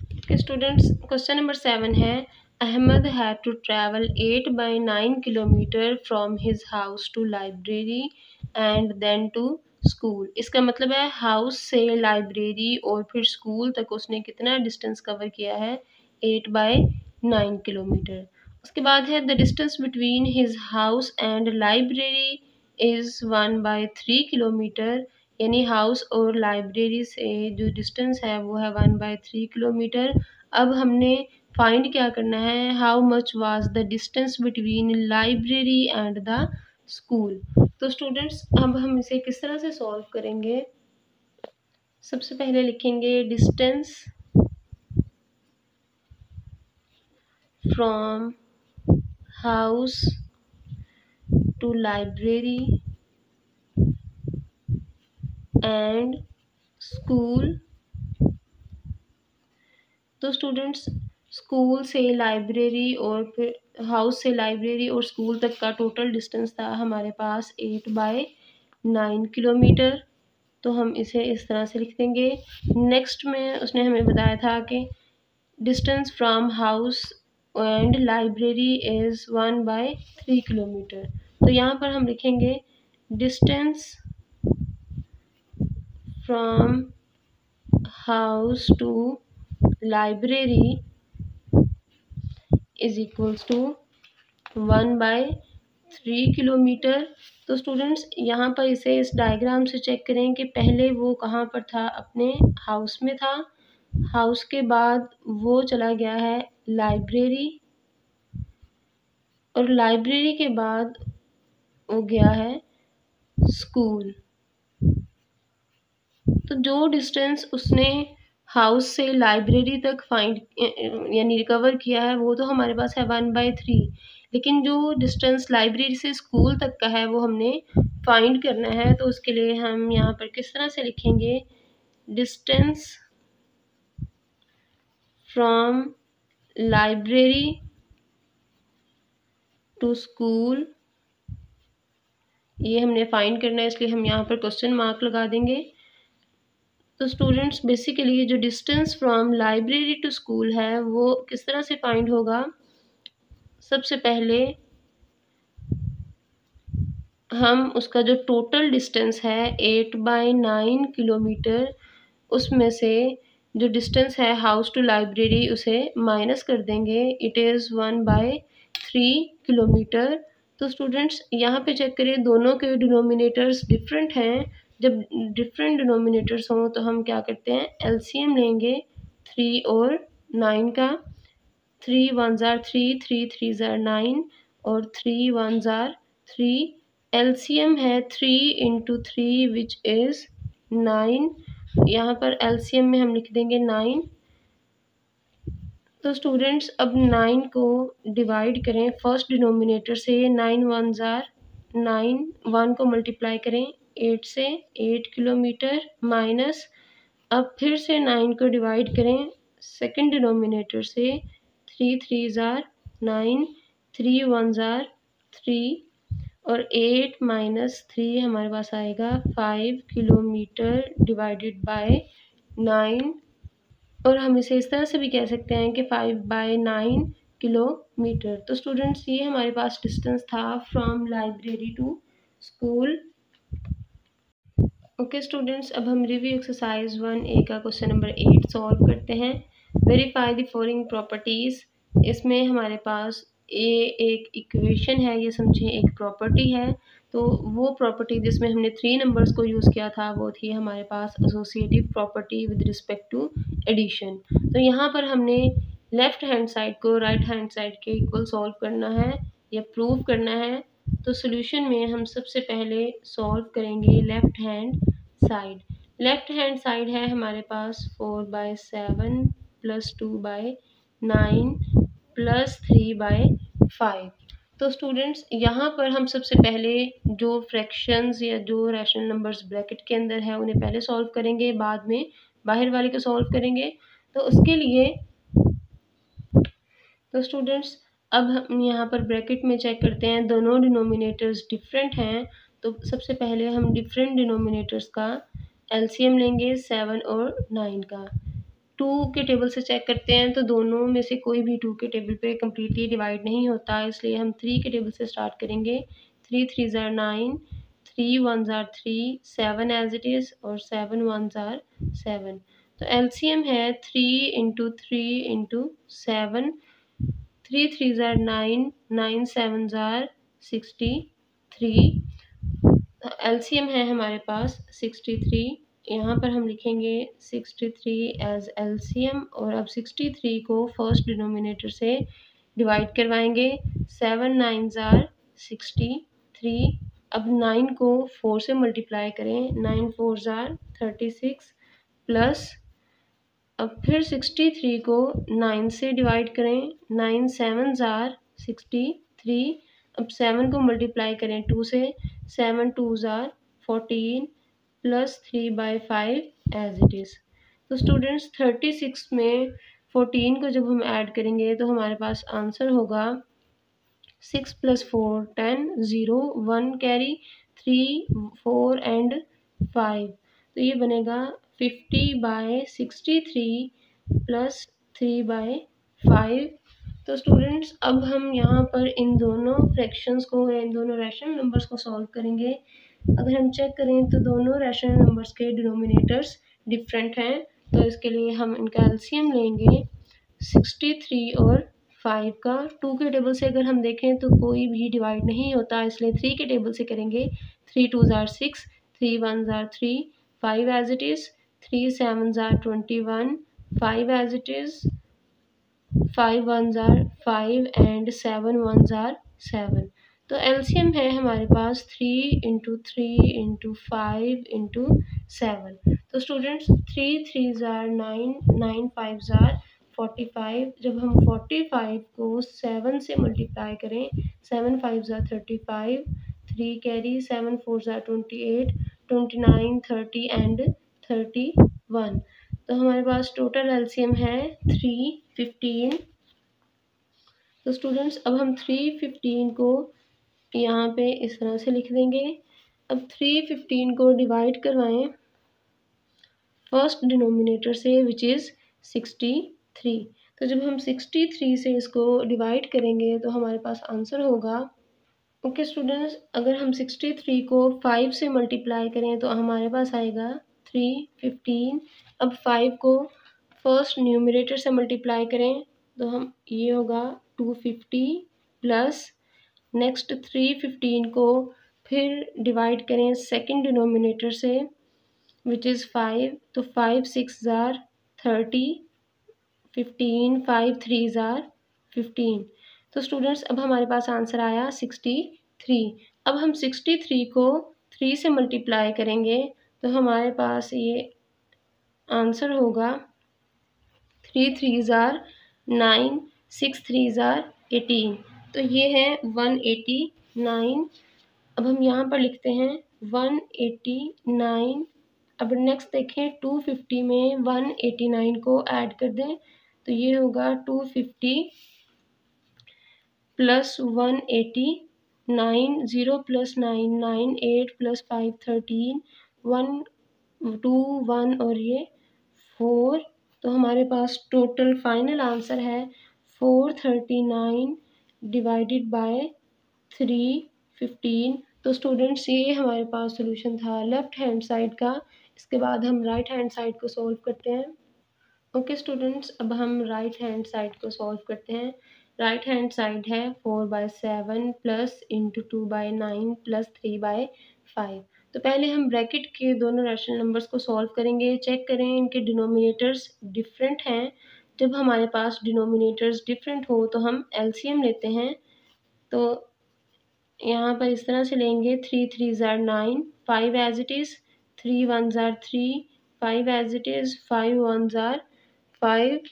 Okay, students, question number 7 है Ahmed had to travel 8 by 9 kilometer from his house to library and then to school। इसका मतलब है house से library और फिर स्कूल तक उसने कितना डिस्टेंस कवर किया है 8 by 9 किलोमीटर। उसके बाद है the distance between his house and library is 1 by 3 kilometre, यानी हाउस और लाइब्रेरी से जो डिस्टेंस है वो है 1 by 3 किलोमीटर। अब हमने फाइंड क्या करना है, how much was the distance between library and the school. तो स्टूडेंट्स अब हम इसे किस तरह से सॉल्व करेंगे। सबसे पहले लिखेंगे distance from house to library and school. तो स्टूडेंट्स स्कूल से लाइब्रेरी और फिर हाउस से लाइब्रेरी और स्कूल तक का टोटल डिस्टेंस था हमारे पास 8 by 9 किलोमीटर। तो हम इसे इस तरह से लिख देंगे। नेक्स्ट में उसने हमें बताया था कि distance from house and library is 1 by 3 kilometre. तो यहाँ पर हम लिखेंगे distance from house to library is equals to 1 by 3 kilometre. तो स्टूडेंट्स यहाँ पर इसे इस डायग्राम से चेक करें कि पहले वो कहाँ पर था, अपने हाउस में था। हाउस के बाद वो चला गया है लाइब्रेरी और लाइब्रेरी के बाद वो गया है स्कूल। तो जो डिस्टेंस उसने हाउस से लाइब्रेरी तक फाइंड यानी रिकवर किया है वो तो हमारे पास है 1 by 3, लेकिन जो डिस्टेंस लाइब्रेरी से स्कूल तक का है वो हमने फाइंड करना है। तो उसके लिए हम यहाँ पर किस तरह से लिखेंगे, distance from library to school, ये हमने फाइंड करना है, इसलिए हम यहाँ पर क्वेश्चन मार्क लगा देंगे। तो स्टूडेंट्स बेसिकली जो distance from library to school है वो किस तरह से फाइंड होगा। सबसे पहले हम उसका जो टोटल डिस्टेंस है 8 by 9 किलोमीटर, उसमें से जो डिस्टेंस है हाउस टू लाइब्रेरी उसे माइनस कर देंगे, इट इज़ 1 by 3 किलोमीटर। तो स्टूडेंट्स यहाँ पे चेक करिए दोनों के डिनोमिनेटर्स डिफरेंट हैं। जब डिफरेंट डिनोमिनेटर्स हों तो हम क्या करते हैं, एलसीएम लेंगे 3 और 9 का। 3 1s are 3, 3 3s are 9 और 3 1s are 3। एलसीएम है 3 इंटू 3 विच इज़ 9। यहाँ पर एलसीएम में हम लिख देंगे 9। तो स्टूडेंट्स अब 9 को डिवाइड करें फर्स्ट डिनोमिनेटर से, 9 1s are 9, 1 को मल्टीप्लाई करें 8 से, 8 किलोमीटर माइनस, अब फिर से 9 को डिवाइड करें सेकंड डिनोमिनेटर से, 3 3s are 9, 3 1s are 3 और 8 माइनस 3 हमारे पास आएगा 5 किलोमीटर डिवाइडेड बाय 9। और हम इसे इस तरह से भी कह सकते हैं कि 5 by 9 किलोमीटर। तो स्टूडेंट्स ये हमारे पास डिस्टेंस था from library to school. Okay students, अब हम रिव्यू एक्सरसाइज 1A का क्वेश्चन नंबर 8 सॉल्व करते हैं। Verify the following properties. इसमें हमारे पास एक इक्वेशन है, ये समझिए एक प्रॉपर्टी है। तो वो प्रॉपर्टी जिसमें हमने 3 नंबर्स को यूज़ किया था वो थी हमारे पास associative property with respect to addition. तो यहाँ पर हमने लेफ़्ट हैंड साइड को राइट हैंड साइड के इक्वल सॉल्व करना है या प्रूव करना है। तो सॉल्यूशन में हम सबसे पहले सॉल्व करेंगे left hand side. Left hand side है हमारे पास 4 by 7 plus 2 by 9 plus 3 by 5। तो स्टूडेंट्स यहाँ पर हम सबसे पहले जो फ्रैक्शंस या जो रैशनल नंबर्स ब्रैकेट के अंदर है उन्हें पहले सॉल्व करेंगे, बाद में बाहर वाले को सॉल्व करेंगे। तो उसके लिए तो स्टूडेंट्स अब हम यहाँ पर ब्रैकेट में चेक करते हैं, दोनों डिनोमिनेटर्स डिफरेंट हैं। तो सबसे पहले हम डिफरेंट डिनोमिनेटर्स का एलसीएम लेंगे 7 और 9 का। टू के टेबल से चेक करते हैं तो दोनों में से कोई भी टू के टेबल पे कम्प्लीटली डिवाइड नहीं होता, इसलिए हम थ्री के टेबल से स्टार्ट करेंगे। 3 3s are 9, 3 1s are 3, 7 as it is और 7 1s are 7। तो एलसीएम है 3 into 3 into 7, 3 3s are 9, 9 7s are 63। LCM है हमारे पास 63। यहाँ पर हम लिखेंगे 63 एज एलसीएम और अब 63 को फर्स्ट डिनोमिनेटर से डिवाइड करवाएंगे। 7 9s are 63। अब 9 को 4 से मल्टीप्लाई करें, 9 4s are 36 प्लस अब फिर 63 को 9 से डिवाइड करें, 9 7s are 63। अब 7 को मल्टीप्लाई करें 2 से, 7 2s are 14 plus 3/5 as it is. तो स्टूडेंट्स 36 में 14 को जब हम ऐड करेंगे तो हमारे पास आंसर होगा 6 + 4 10, 0 1 कैरी 3 4 एंड 5। तो ये बनेगा 50/63 प्लस 3/5। तो स्टूडेंट्स अब हम यहाँ पर इन दोनों फ्रैक्शंस को या इन दोनों रैशनल नंबर्स को सॉल्व करेंगे। अगर हम चेक करें तो दोनों रैशनल नंबर्स के डिनोमिनेटर्स डिफरेंट हैं, तो इसके लिए हम इनका एलसीएम लेंगे 63 और 5 का। 2 के टेबल से अगर हम देखें तो कोई भी डिवाइड नहीं होता, इसलिए 3 के टेबल से करेंगे। 3 2s are 6, 3 1s are 3, 5 as it is, 3 7s are 21, 5 as it is, 5 1s are 5 and 7 1s are 7। तो एलसीएम है हमारे पास 3 इंटू 3 इंटू 5 इंटू 7। तो students 3 3s are 9, 9 5s are 45। जब हम 45 को 7 से मल्टीप्लाई करें, 7 5s are 35, 3 carry, 7 4s are 28, 29 30 and 31। तो हमारे पास टोटल एलसीएम है 315। तो स्टूडेंट्स अब हम 315 को यहाँ पे इस तरह से लिख देंगे। अब 315 को डिवाइड करवाएं फर्स्ट डिनोमिनेटर से विच इज़ 63। तो जब हम 63 से इसको डिवाइड करेंगे तो हमारे पास आंसर होगा। ओके स्टूडेंट्स, अगर हम 63 को 5 से मल्टीप्लाई करें तो हमारे पास आएगा 315। अब 5 को फर्स्ट न्यूमरेटर से मल्टीप्लाई करें तो हम ये होगा 250 प्लस नेक्स्ट 315 को फिर डिवाइड करें सेकंड डिनोमिनेटर से विच इज़ 5। तो 5 6s are 30, 15 5 3s are 15। तो स्टूडेंट्स अब हमारे पास आंसर आया 63। अब हम 63 को 3 से मल्टीप्लाई करेंगे तो हमारे पास ये आंसर होगा 3 3s are 9, 6 3s are 18। तो ये है 189। अब हम यहाँ पर लिखते हैं 189। अब नेक्स्ट देखें 250 में 189 को ऐड कर दें तो ये होगा 250 प्लस 189, 0 + 9 9, 8 + 5 13, 1 2 1 और ये 4। तो हमारे पास टोटल फाइनल आंसर है 439 डिवाइडेड बाय 315। तो स्टूडेंट्स ये हमारे पास सोल्यूशन था लेफ़्ट हैंड साइड का। इसके बाद हम राइट हैंड साइड को सॉल्व करते हैं। ओके स्टूडेंट्स, अब हम राइट हैंड साइड को सॉल्व करते हैं। राइट हैंड साइड है 4/7 प्लस इंटू 2/9 प्लस 3/5। तो पहले हम ब्रैकेट के दोनों रैशनल नंबर्स को सॉल्व करेंगे। चेक करें इनके डिनोमिनेटर्स डिफरेंट हैं। जब हमारे पास डिनोमिनेटर्स डिफरेंट हो तो हम एलसीएम लेते हैं। तो यहाँ पर इस तरह से लेंगे 3 3s are 9, 5 as it is, 3 1s are 3, 5 as it is, 5 1s are 5।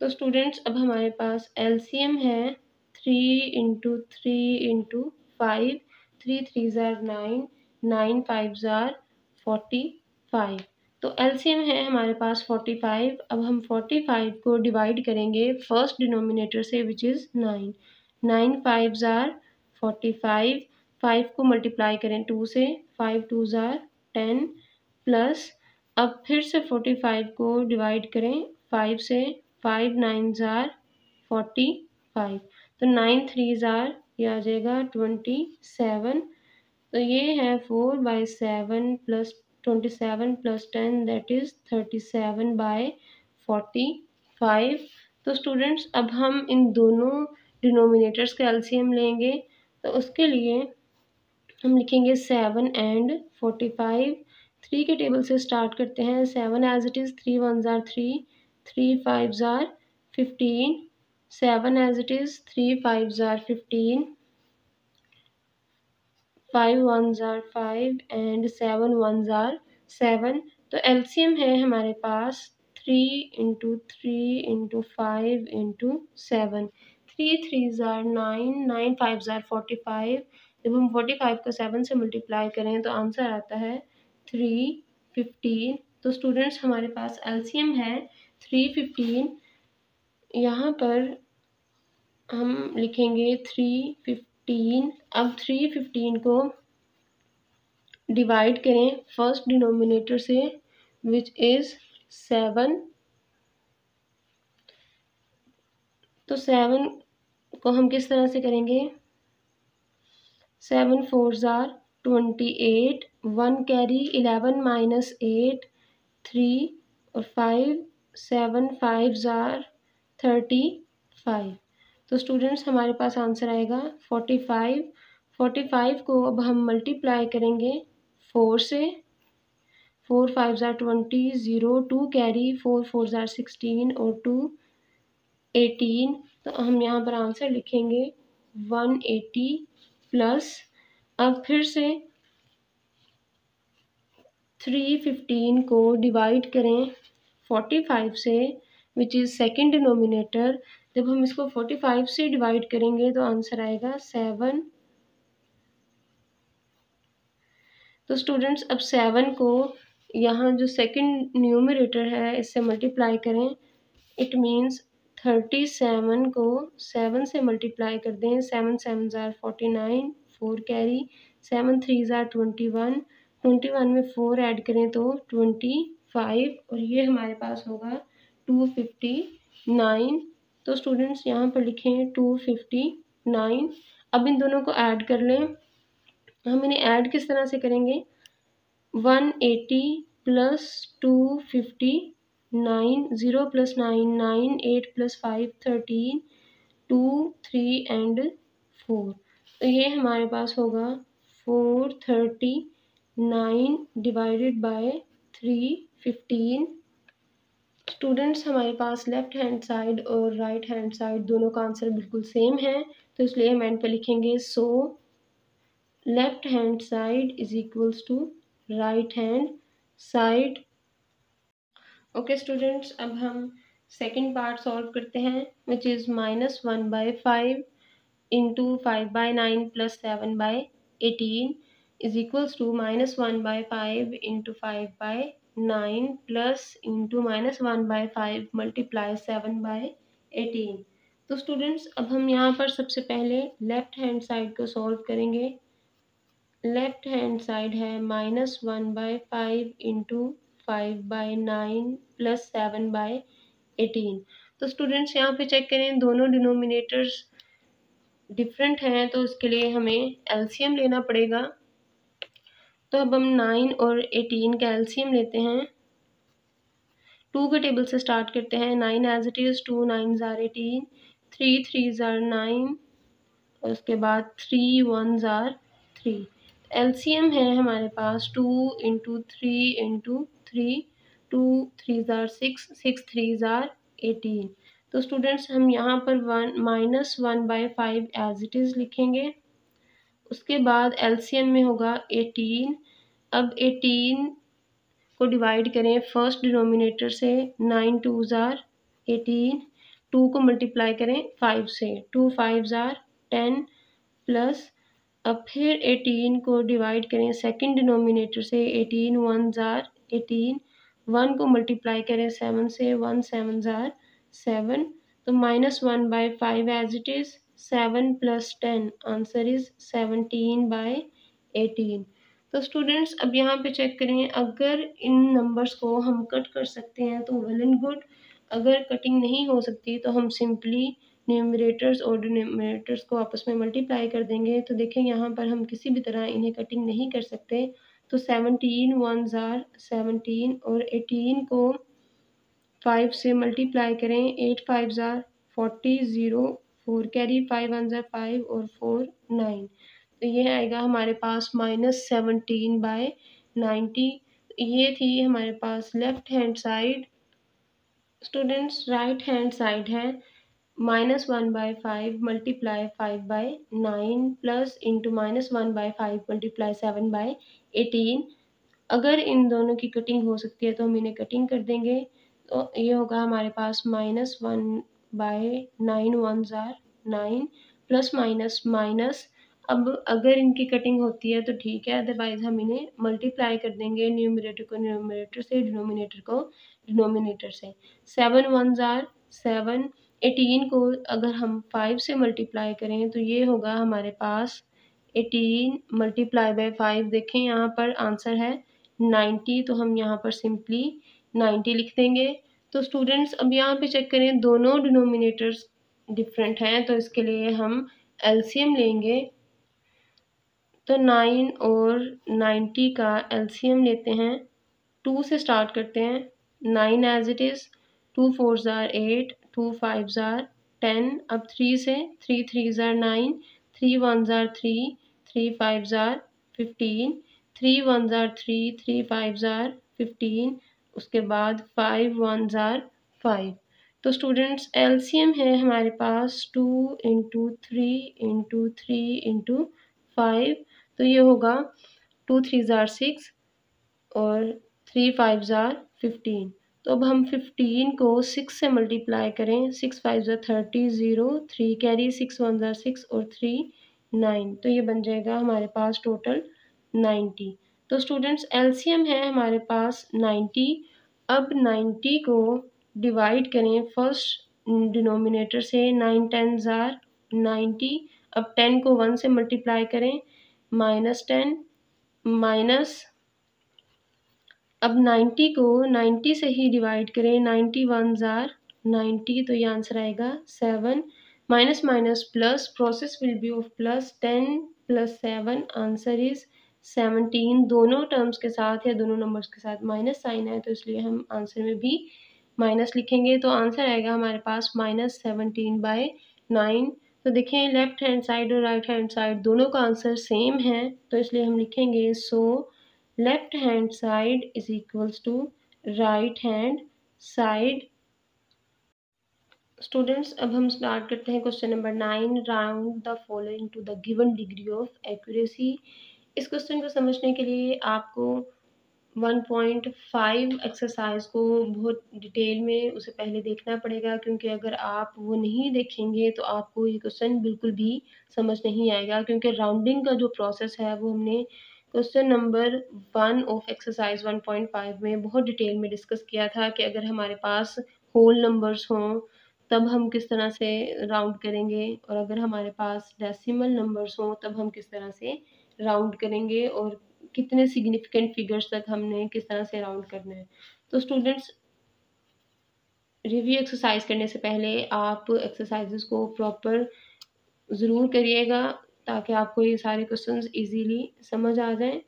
तो स्टूडेंट्स अब हमारे पास एलसीएम है 3 into 3 into 5, 3 3s are 9, 9 5s are 45। तो एलसीएम है हमारे पास 45। अब हम 45 को डिवाइड करेंगे फर्स्ट डिनोमिनेटर से विच इज़ 9, 9 5s are 45, 5 को मल्टीप्लाई करें 2 से, 5 2s are 10 प्लस अब फिर से 45 को डिवाइड करें 5 से, 5 9 ज़ार 45, तो 9 3 ज़ार ये आ जाएगा 27। तो ये है 4/7 प्लस 27 प्लस 10 दैट इज़ 37/45। तो स्टूडेंट्स अब हम इन दोनों डिनोमिनेटर्स का एलसीएम लेंगे, तो उसके लिए हम लिखेंगे 7 एंड 45। 3 के टेबल से स्टार्ट करते हैं। 7 एज इट इज़, 3 1 ज़ार 3, 3 5 ज़ार 15, 7 एज इट इज़, 3 5 ज़ार 15, 5 1 ज़ार 5 एंड 7 1 ज़ार 7। तो एलसीएम है हमारे पास 3 इंटू 3 इंटू 5 इंटू 7। 3 3 ज़ार 9, 9 5 ज़ार 45। जब हम 45 को 7 से मल्टीप्लाई करें तो आंसर आता है 315। तो स्टूडेंट्स हमारे पास एलसीएम है 315। यहाँ पर हम लिखेंगे 315। अब 315 को डिवाइड करें फर्स्ट डिनोमिनेटर से विच इज़ 7। तो 7 को हम किस तरह से करेंगे? 7 4 ज़ार 28, 1 कैरी 11 माइनस 8 3 और 5, 7 5 ज़ार 35। तो स्टूडेंट्स हमारे पास आंसर आएगा 45। 45 को अब हम मल्टीप्लाई करेंगे 4 से। 4 5 ज़ार 20, 0 2 कैरी 4 4 ज़ार 16 और 2 18। तो हम यहाँ पर आंसर लिखेंगे 180 प्लस। अब फिर से 315 को डिवाइड करें 45 से विच इज़ सेकेंड डिनोमिनेटर। जब हम इसको 45 से डिवाइड करेंगे तो आंसर आएगा 7। तो स्टूडेंट्स अब 7 को यहाँ जो सेकंड न्यूमरेटर है इससे मल्टीप्लाई करें। इट मीन्स 37 को 7 से मल्टीप्लाई कर दें। 7 7 ज़ार 49, 4 कैरी 7 3 ज़ार 21, 21 में 4 ऐड करें तो 25 और ये हमारे पास होगा 259। तो स्टूडेंट्स यहाँ पर लिखें 259। अब इन दोनों को ऐड कर लें। हम इन्हें ऐड किस तरह से करेंगे? 180 प्लस 259, 0 प्लस 9 9, 8 प्लस 5 13, 2 3 एंड 4। तो ये हमारे पास होगा 439 डिवाइडेड बाय 315। स्टूडेंट्स हमारे पास लेफ्ट हैंड साइड और राइट हैंड साइड दोनों का आंसर बिल्कुल सेम है, तो इसलिए हम एंड पे लिखेंगे so left hand side is equals to right hand side. Okay students, अब हम सेकंड पार्ट सॉल्व करते हैं which is -1/5 into 5/9 plus 7/18 is equals to -1/5 into 5/9 plus into -1/5 multiply 7/18। तो स्टूडेंट्स अब हम यहाँ पर सबसे पहले लेफ्ट हैंड साइड को सॉल्व करेंगे। लेफ्ट हैंड साइड है -1/5 इंटू 5/9 प्लस 7/18। तो स्टूडेंट्स यहाँ पे चेक करें दोनों डिनोमिनेटर्स डिफरेंट हैं, तो इसके लिए हमें एलसीएम लेना पड़ेगा। तो अब हम 9 और 18 का एलसीएम लेते हैं। 2 के टेबल से स्टार्ट करते हैं। 9 एज इट इज़, 2 9 ज़ार 18, 3 3 ज़ार 9 और उसके बाद 3 1 ज़ार 3। एलसीएम है हमारे पास 2 इंटू 3 इंटू 3, 2 3 ज़ार 6, 6 3 ज़ार 18। तो स्टूडेंट्स हम यहाँ पर -1/5 एज इट इज़ लिखेंगे। उसके बाद एलसीएम में होगा 18। अब 18 को डिवाइड करें फर्स्ट डिनोमिनेटर से। 9 2 ज़ार 18, 2 को मल्टीप्लाई करें 5 से। 2 5 ज़ार 10 प्लस अब फिर 18 को डिवाइड करें सेकंड डिनोमिनेटर से। 18 1 ज़ार 18, 1 को मल्टीप्लाई करें 7 से। 1 7 ज़ार 7। तो -1/5 as it is. 7 plus 10 answer is 17/18। तो स्टूडेंट्स अब यहाँ पे चेक करें, अगर इन नंबर्स को हम कट कर सकते हैं तो वेल एंड गुड, अगर कटिंग नहीं हो सकती तो हम सिंपली न्यूमरेटर्स और डिनोमिनेटर्स को आपस में मल्टीप्लाई कर देंगे। तो देखें यहाँ पर हम किसी भी तरह इन्हें कटिंग नहीं कर सकते। तो 17 1 ज़ार 17 और 18 को 5 से मल्टीप्लाई करें। 8 5 ज़ार 40 0 4 कैरी 5 1 ज़ार 5 और 4 9। तो ये आएगा हमारे पास -17/90। ये थी हमारे पास left hand side. Students right hand side है -1/5 मल्टीप्लाई 5/9 प्लस इंटू -1/5 मल्टीप्लाई 7/18। अगर इन दोनों की कटिंग हो सकती है तो हम इन्हें कटिंग कर देंगे। तो ये होगा हमारे पास -1/9 1 ज़ार 9 प्लस माइनस माइनस। अब अगर इनकी कटिंग होती है तो ठीक है, अदरवाइज हम इन्हें मल्टीप्लाई कर देंगे, न्यूमरेटर को न्यूमरेटर से, डिनोमिनेटर को डिनोमिनेटर से। 7 1 ज़ार 7। 18 को अगर हम 5 से मल्टीप्लाई करें तो ये होगा हमारे पास 18 मल्टीप्लाई बाय 5। देखें यहाँ पर आंसर है 90, तो हम यहाँ पर सिंपली 90 लिख देंगे। तो स्टूडेंट्स अब यहाँ पे चेक करें, दोनों डिनोमिनेटर्स डिफरेंट हैं, तो इसके लिए हम एलसीएम लेंगे। तो 9 और 90 का एलसीएम लेते हैं। 2 से स्टार्ट करते हैं। 9 एज इट इज़, 2 4 ज़ार 8, 2 5 ज़ार 10। अब 3 से, 3 3 ज़ार 9, 3 1 ज़ार 3, 3 5 ज़ार 15, 3 1 ज़ार 3, 3 5 ज़ार 15। उसके बाद 5 1 ज़ार 5। तो स्टूडेंट्स एलसीएम है हमारे पास 2 इंटू 3 इंटू 3 इंटू 5। तो ये होगा 2 3 ज़ार 6 और 3 5 ज़ार 15। तो अब हम 15 को 6 से मल्टीप्लाई करें। 6 5 ज़ार 30 0 3 कैरी 6 1 ज़ार 6 और 3 9। तो ये बन जाएगा हमारे पास टोटल 90। तो स्टूडेंट्स एलसीएम है हमारे पास 90। अब 90 को डिवाइड करें फर्स्ट डिनोमिनेटर से। 9 10 ज़ार 90। अब 10 को 1 से मल्टीप्लाई करें, -10 माइनस। अब 90 को 90 से ही डिवाइड करें। 91 ज़ार 90, तो ये आंसर आएगा 7। Minus minus plus, process will be of plus. 10 + 7 answer is 17। दोनों टर्म्स के साथ या दोनों नंबर्स के साथ माइनस साइन है, तो इसलिए हम आंसर में भी माइनस लिखेंगे। तो आंसर आएगा हमारे पास -17/9। तो देखें लेफ्ट हैंड साइड और राइट हैंड साइड दोनों का आंसर सेम है, तो इसलिए हम लिखेंगे so left hand side is equals to right hand side. Students अब हम स्टार्ट करते हैं question number 9। Round the following to the given degree of accuracy. इस क्वेश्चन को समझने के लिए आपको 1.5 एक्सरसाइज को बहुत डिटेल में उसे पहले देखना पड़ेगा, क्योंकि अगर आप वो नहीं देखेंगे तो आपको ये क्वेश्चन बिल्कुल भी समझ नहीं आएगा। क्योंकि राउंडिंग का जो प्रोसेस है वो हमने क्वेश्चन नंबर 1 ऑफ एक्सरसाइज 1.5 में बहुत डिटेल में डिस्कस किया था कि अगर हमारे पास होल नंबर्स हों तब हम किस तरह से राउंड करेंगे, और अगर हमारे पास डेसिमल नंबर्स हों तब हम किस तरह से राउंड करेंगे, और कितने सिग्निफिकेंट फिगर्स तक हमने किस तरह से राउंड करना है। तो स्टूडेंट्स रिव्यू एक्सरसाइज करने से पहले आप एक्सरसाइजेस को प्रॉपर ज़रूर करिएगा, ताकि आपको ये सारे क्वेश्चंस इजीली समझ आ जाएं।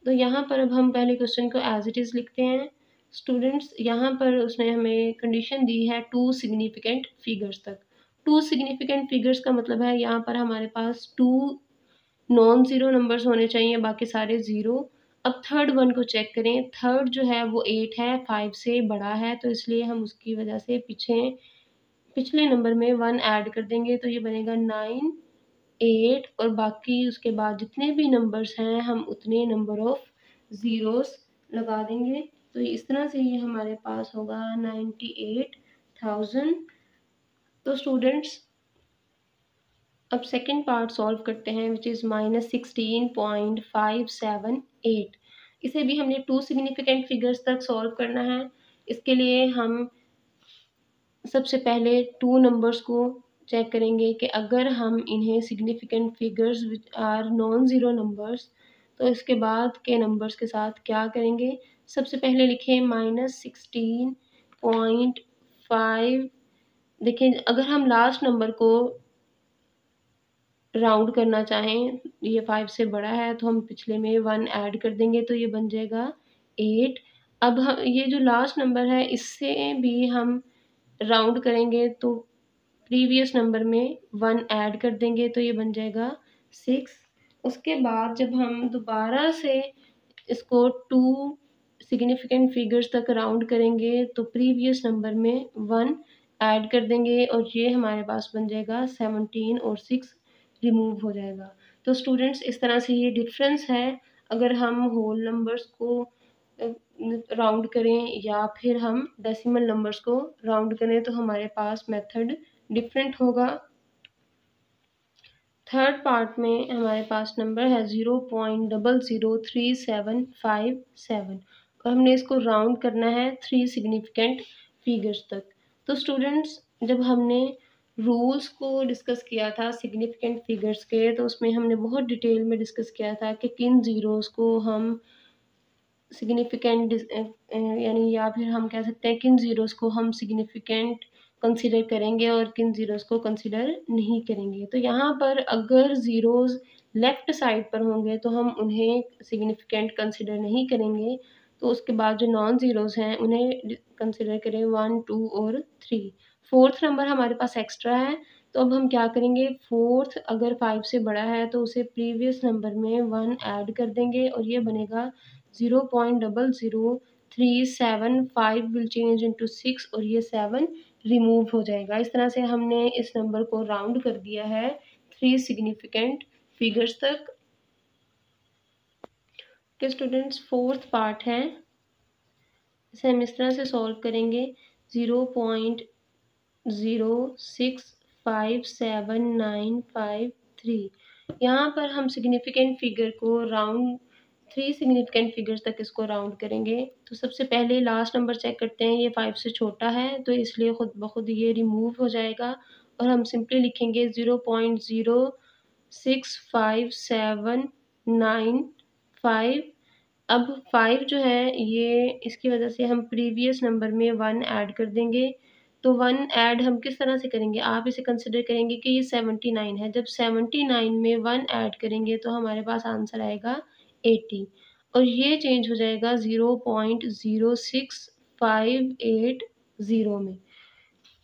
तो यहाँ पर अब हम पहले क्वेश्चन को एज इट इज़ लिखते हैं। स्टूडेंट्स यहाँ पर उसने हमें कंडीशन दी है 2 सिग्निफिकेंट फिगर्स तक। 2 सिग्निफिकेंट फिगर्स का मतलब है यहाँ पर हमारे पास 2 नॉन ज़ीरो नंबर्स होने चाहिए, बाकी सारे ज़ीरो। अब थर्ड वन को चेक करें। थर्ड जो है वो 8 है, 5 से बड़ा है, तो इसलिए हम उसकी वजह से पिछले नंबर में 1 ऐड कर देंगे, तो ये बनेगा 9 8। और बाकी उसके बाद जितने भी नंबर्स हैं हम उतने नंबर ऑफ ज़ीरोस लगा देंगे। तो इस तरह से ये हमारे पास होगा 98,000। तो स्टूडेंट्स अब सेकंड पार्ट सॉल्व करते हैं, विच इज़ -16.578। इसे भी हमने 2 सिग्निफिकेंट फिगर्स तक सॉल्व करना है। इसके लिए हम सबसे पहले 2 नंबर्स को चेक करेंगे कि अगर हम इन्हें significant figures which are non zero numbers, तो इसके बाद के नंबर्स के साथ क्या करेंगे। सबसे पहले लिखें -16.578 5 देखिए, अगर हम लास्ट नंबर को राउंड करना चाहें, ये 5 से बड़ा है तो हम पिछले में 1 ऐड कर देंगे तो ये बन जाएगा 8। अब हम ये जो लास्ट नंबर है इससे भी हम राउंड करेंगे तो प्रीवियस नंबर में 1 ऐड कर देंगे तो ये बन जाएगा 6। उसके बाद जब हम दोबारा से इसको 2 सिग्निफिकेंट फिगर्स तक राउंड करेंगे तो प्रीवियस नंबर में 1 ऐड कर देंगे और ये हमारे पास बन जाएगा 17 और 6 रिमूव हो जाएगा। तो स्टूडेंट्स इस तरह से ये डिफरेंस है अगर हम होल नंबर्स को राउंड करें या फिर हम डेसिमल नंबर्स को राउंड करें तो हमारे पास मेथड डिफरेंट होगा। थर्ड पार्ट में हमारे पास नंबर है 0.00357 और हमने इसको राउंड करना है 3 सिग्निफिकेंट फिगर्स तक। तो स्टूडेंट्स जब हमने रूल्स को डिस्कस किया था सिग्निफिकेंट फिगर्स के तो उसमें हमने बहुत डिटेल में डिस्कस किया था कि किन ज़ीरोज़ को हम सिग्निफिकेंट यानी या फिर हम कह सकते हैं किन ज़ीरोज़ को हम सिग्निफिकेंट कंसीडर करेंगे और किन ज़ीरोज़ को कंसीडर नहीं करेंगे। तो यहाँ पर अगर ज़ीरोज़ लेफ़्ट साइड पर होंगे तो हम उन्हें सिग्निफिकेंट कंसीडर नहीं करेंगे। तो उसके बाद जो नॉन ज़ीरोज़ हैं उन्हें कंसीडर करें 1, 2 और 3। फोर्थ नंबर हमारे पास एक्स्ट्रा है तो अब हम क्या करेंगे, फोर्थ अगर 5 से बड़ा है तो उसे प्रीवियस नंबर में 1 ऐड कर देंगे और ये बनेगा 0.00375 विल चेंज इनटू 6 और ये 7 रिमूव हो जाएगा। इस तरह से हमने इस नंबर को राउंड कर दिया है 3 सिग्निफिकेंट फिगर्स तक। के स्टूडेंट्स फोर्थ पार्ट है, इसे हम इस तरह से सॉल्व करेंगे 0.0657953। यहाँ पर हम सिग्निफिकेंट फिगर को राउंड 3 सिग्निफिकेंट फिगर्स तक इसको राउंड करेंगे। तो सबसे पहले लास्ट नंबर चेक करते हैं, ये 5 से छोटा है तो इसलिए खुद ब खुद ये रिमूव हो जाएगा और हम सिंपली लिखेंगे 0.06579 अब 5 जो है ये इसकी वजह से हम प्रीवियस नंबर में 1 ऐड कर देंगे। तो 1 ऐड हम किस तरह से करेंगे, आप इसे कंसिडर करेंगे कि ये 79 है। जब 79 में 1 ऐड करेंगे तो हमारे पास आंसर आएगा 80 और ये चेंज हो जाएगा 0.06580 में।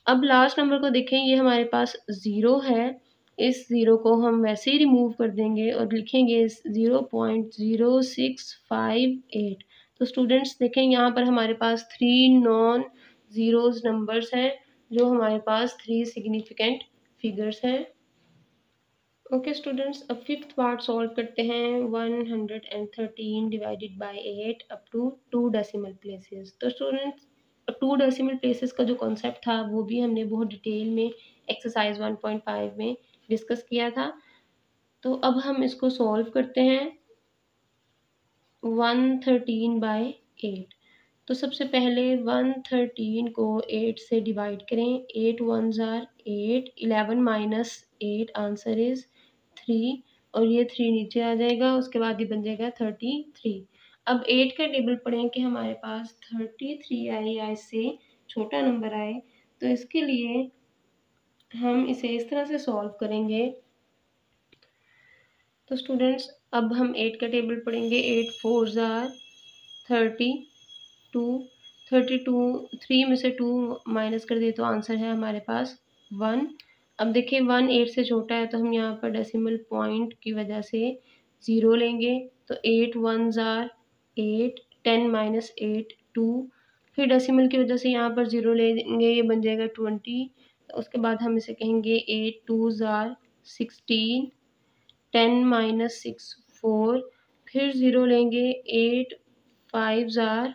अब लास्ट नंबर को देखें, ये हमारे पास 0 है, इस 0 को हम वैसे ही रिमूव कर देंगे और लिखेंगे 0.0658। तो स्टूडेंट्स देखें यहाँ पर हमारे पास 3 नॉन ज़ीरोज़ नंबर्स हैं जो हमारे पास 3 सिग्निफिकेंट फिगर्स हैं। ओके स्टूडेंट्स, अब फिफ्थ पार्ट सॉल्व करते हैं 113 divided by 8 up to 2 decimal places. तो स्टूडेंट्स 2 डेसिमल प्लेसेस का जो कॉन्सेप्ट था वो भी हमने बहुत डिटेल में एक्सरसाइज 1.5 में डिस्कस किया था। तो अब हम इसको सॉल्व करते हैं 113 बाय 8। तो सबसे पहले 113 को 8 से डिवाइड करें, 8 1s are 8, 11 minus 8 answer is 3 और ये 3 नीचे आ जाएगा, उसके बाद ये बन जाएगा 33। अब 8 का टेबल पढ़ें कि हमारे पास 33 आए या इससे छोटा नंबर आए। तो इसके लिए हम इसे इस तरह से सॉल्व करेंगे। तो स्टूडेंट्स अब हम 8 का टेबल पढ़ेंगे, 8 4s आर 32, 3 में से 2 माइनस कर दिए तो आंसर है हमारे पास 1। अब देखिए 1 8 से छोटा है तो हम यहाँ पर डेसिमल पॉइंट की वजह से 0 लेंगे। तो 8 1s आर 8, 10 माइनस 8 2, फिर डेसिमल की वजह से यहाँ पर 0 लेंगे, ये बन जाएगा 20। तो उसके बाद हम इसे कहेंगे 8 2s आर 16, 10 माइनस 6 4, फिर 0 लेंगे, 8 5s आर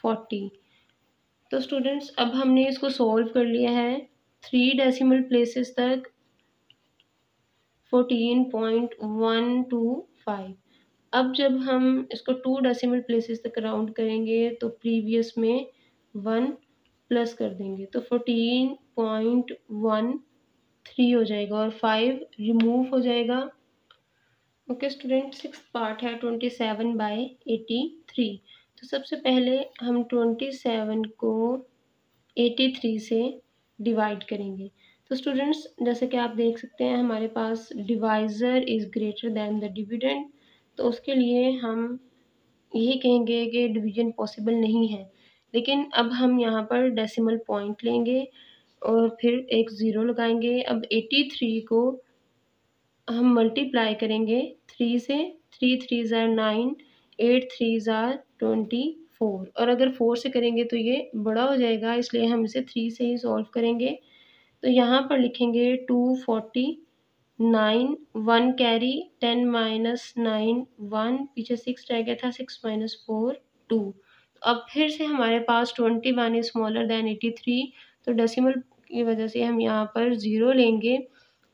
40। तो स्टूडेंट्स अब हमने इसको सॉल्व कर लिया है 3 डेसिमल प्लेसेस तक 14.125। अब जब हम इसको 2 डेसिमल प्लेसेस तक राउंड करेंगे तो प्रीवियस में 1 प्लस कर देंगे तो 14.13 हो जाएगा और 5 रिमूव हो जाएगा। ओके स्टूडेंट, सिक्स पार्ट है 27 बाय 83। तो सबसे पहले हम 27 को 83 से डिवाइड करेंगे। तो स्टूडेंट्स जैसे कि आप देख सकते हैं हमारे पास divisor is greater than the dividend, तो उसके लिए हम यही कहेंगे कि डिवीज़न पॉसिबल नहीं है। लेकिन अब हम यहाँ पर डेसिमल पॉइंट लेंगे और फिर एक ज़ीरो लगाएंगे। अब 83 को हम मल्टीप्लाई करेंगे 3 से, 3 3 ज़ार 9, 8 3 ज़ार 24 और अगर 4 से करेंगे तो ये बड़ा हो जाएगा, इसलिए हम इसे 3 से ही सॉल्व करेंगे। तो यहाँ पर लिखेंगे 249, 1 कैरी, 10 माइनस 9 1, पीछे 6 रह गया था, 6 माइनस 4 2। अब फिर से हमारे पास 21 इज स्मॉलर दैन 83, तो डेसिमल की वजह से हम यहाँ पर ज़ीरो लेंगे।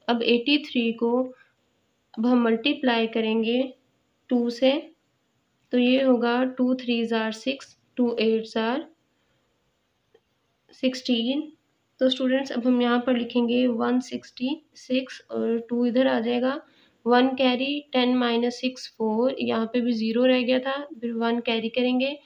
अब 83 को अब हम मल्टीप्लाई करेंगे 2 से, तो ये होगा 2 3 ज़ार 6, 2 8 ज़ार 16। तो स्टूडेंट्स अब हम यहाँ पर लिखेंगे 166 और 2 इधर आ जाएगा, 1 कैरी, 10 माइनस 6 4, यहाँ पे भी ज़ीरो रह गया था, फिर 1 कैरी करेंगे,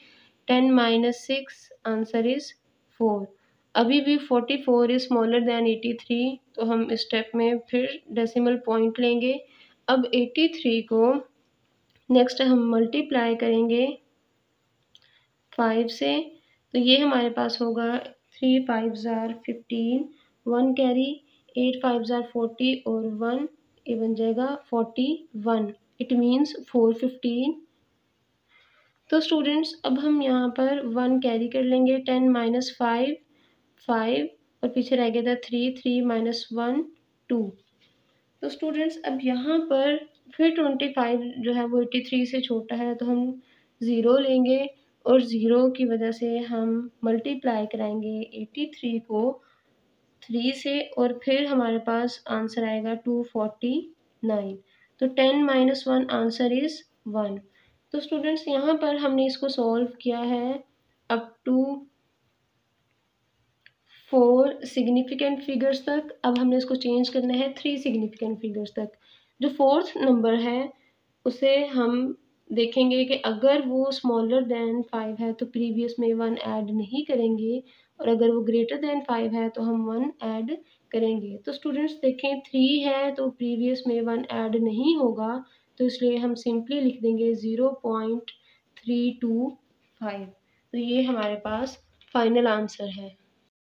10 माइनस 6 आंसर इज़ 4। अभी भी 44 इज़ स्मॉलर दैन 83, तो हम इस स्टेप में फिर डेसिमल पॉइंट लेंगे। अब 83 को नेक्स्ट हम मल्टीप्लाई करेंगे 5 से, तो ये हमारे पास होगा 3 5 ज़ार 15, 1 कैरी, 8 5 ज़ार 40 और 1, ये बन जाएगा 41, इट मीन्स 415। तो स्टूडेंट्स अब हम यहाँ पर 1 कैरी कर लेंगे, 10 माइनस 5 5 और पीछे रह गया था 3 3 माइनस 1 2। तो स्टूडेंट्स अब यहाँ पर फिर 25 जो है वो 83 से छोटा है, तो हम ज़ीरो लेंगे और ज़ीरो की वजह से हम मल्टीप्लाई कराएंगे 83 को 3 से और फिर हमारे पास आंसर आएगा 249। तो 10 माइनस 1 आंसर इज़ 1। तो स्टूडेंट्स यहाँ पर हमने इसको सॉल्व किया है अप टू 4 सिग्निफिकेंट फिगर्स तक। अब हमने इसको चेंज करना है 3 सिग्निफिकेंट फिगर्स तक। जो फोर्थ नंबर है उसे हम देखेंगे कि अगर वो स्मॉलर दैन 5 है तो प्रीवियस में 1 ऐड नहीं करेंगे और अगर वो ग्रेटर दैन 5 है तो हम 1 ऐड करेंगे। तो स्टूडेंट्स देखें 3 है तो प्रीवियस में 1 ऐड नहीं होगा, तो इसलिए हम सिंपली लिख देंगे 0.325। तो ये हमारे पास फाइनल आंसर है।